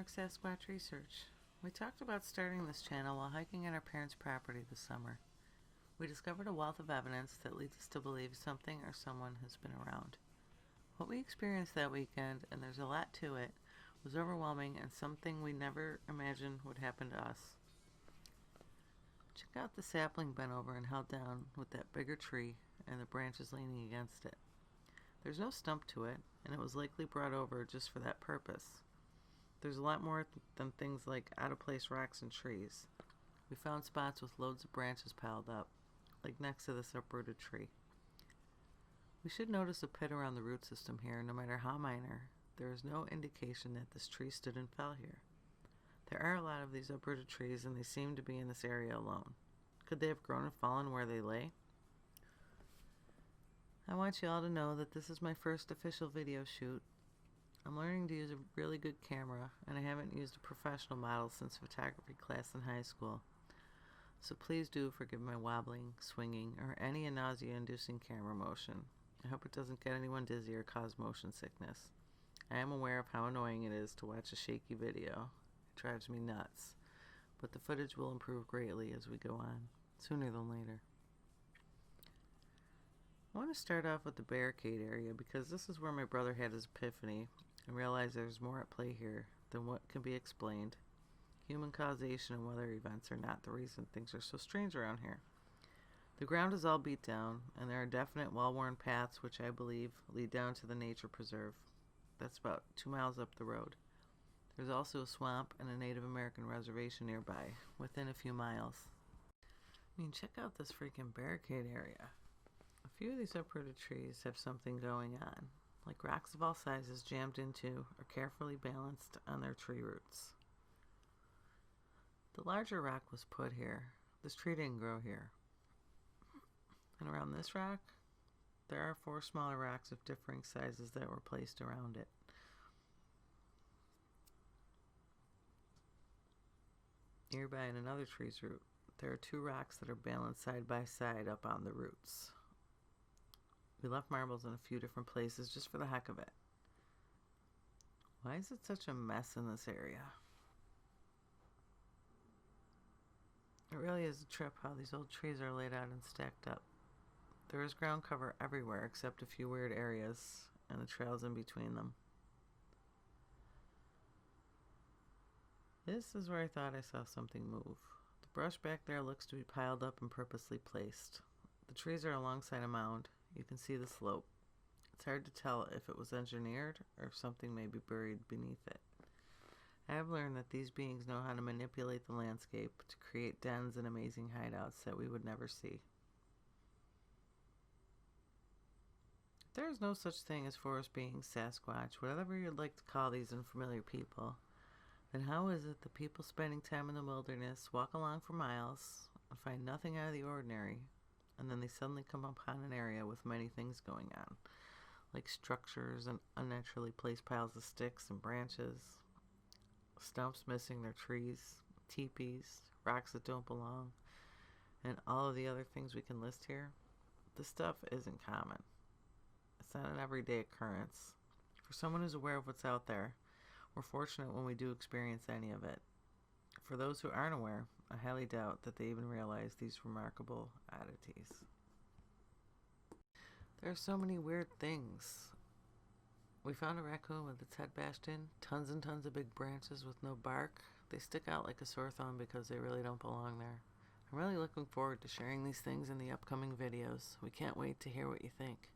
York Sasquatch Research. We talked about starting this channel while hiking on our parents' property this summer. We discovered a wealth of evidence that leads us to believe something or someone has been around. What we experienced that weekend, and there's a lot to it, was overwhelming and something we never imagined would happen to us. Check out the sapling bent over and held down with that bigger tree and the branches leaning against it. There's no stump to it, and it was likely brought over just for that purpose. There's a lot more than things like out-of-place rocks and trees. We found spots with loads of branches piled up, like next to this uprooted tree. We should notice a pit around the root system here, no matter how minor. There is no indication that this tree stood and fell here. There are a lot of these uprooted trees, and they seem to be in this area alone. Could they have grown and fallen where they lay? I want you all to know that this is my first official video shoot. I'm learning to use a really good camera, and I haven't used a professional model since photography class in high school. So please do forgive my wobbling, swinging, or any nausea-inducing camera motion. I hope it doesn't get anyone dizzy or cause motion sickness. I am aware of how annoying it is to watch a shaky video. It drives me nuts. But the footage will improve greatly as we go on, sooner than later. I want to start off with the barricade area because this is where my brother had his epiphany and realized there's more at play here than what can be explained. Human causation and weather events are not the reason things are so strange around here. The ground is all beat down, and there are definite well-worn paths which I believe lead down to the nature preserve. That's about 2 miles up the road. There's also a swamp and a Native American reservation nearby, within a few miles. I mean, check out this freaking barricade area. A few of these uprooted trees have something going on, like rocks of all sizes jammed into or carefully balanced on their tree roots. The larger rock was put here. This tree didn't grow here. And around this rock, there are 4 smaller rocks of differing sizes that were placed around it. Nearby in another tree's root, there are 2 rocks that are balanced side by side up on the roots. We left marbles in a few different places just for the heck of it. Why is it such a mess in this area? It really is a trip how these old trees are laid out and stacked up. There is ground cover everywhere except a few weird areas and the trails in between them. This is where I thought I saw something move. The brush back there looks to be piled up and purposely placed. The trees are alongside a mound. You can see the slope. It's hard to tell if it was engineered or if something may be buried beneath it. I have learned that these beings know how to manipulate the landscape to create dens and amazing hideouts that we would never see. If there is no such thing as forest beings, Sasquatch, whatever you'd like to call these unfamiliar people, then how is it that people spending time in the wilderness walk along for miles and find nothing out of the ordinary, and then they suddenly come upon an area with many things going on, like structures and unnaturally placed piles of sticks and branches, stumps missing their trees, teepees, rocks that don't belong, and all of the other things we can list here? This stuff isn't common. It's not an everyday occurrence. For someone who's aware of what's out there, we're fortunate when we do experience any of it. For those who aren't aware, I highly doubt that they even realize these remarkable oddities. There are so many weird things. We found a raccoon with its head bashed in, tons and tons of big branches with no bark. They stick out like a sore thumb because they really don't belong there. I'm really looking forward to sharing these things in the upcoming videos. We can't wait to hear what you think.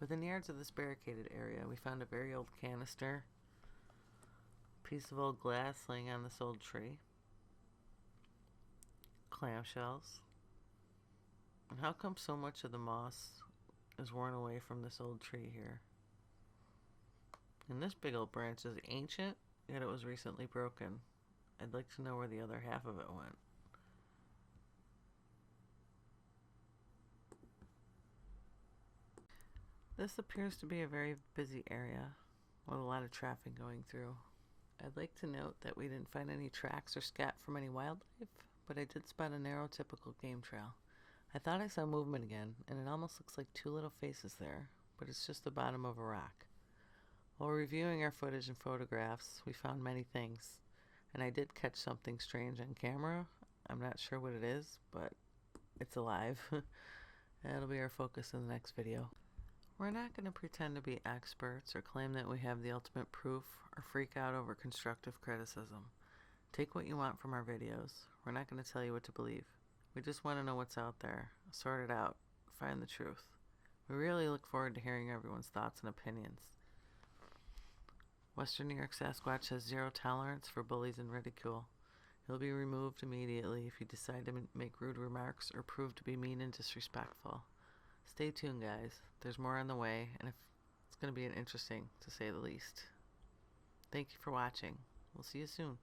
Within yards of this barricaded area, we found a very old canister, piece of old glass laying on this old tree, clamshells. And how come so much of the moss is worn away from this old tree here? And this big old branch is ancient, yet it was recently broken. I'd like to know where the other half of it went. This appears to be a very busy area with a lot of traffic going through. I'd like to note that we didn't find any tracks or scat from any wildlife, but I did spot a narrow typical game trail. I thought I saw movement again, and it almost looks like 2 little faces there, but it's just the bottom of a rock. While reviewing our footage and photographs, we found many things, and I did catch something strange on camera. I'm not sure what it is, but it's alive. That'll be our focus in the next video. We're not going to pretend to be experts or claim that we have the ultimate proof or freak out over constructive criticism. Take what you want from our videos. We're not going to tell you what to believe. We just want to know what's out there, sort it out, find the truth. We really look forward to hearing everyone's thoughts and opinions. Western New York Sasquatch has zero tolerance for bullies and ridicule. He'll be removed immediately if you decide to make rude remarks or prove to be mean and disrespectful. Stay tuned, guys. There's more on the way, and it's going to be interesting, to say the least. Thank you for watching. We'll see you soon.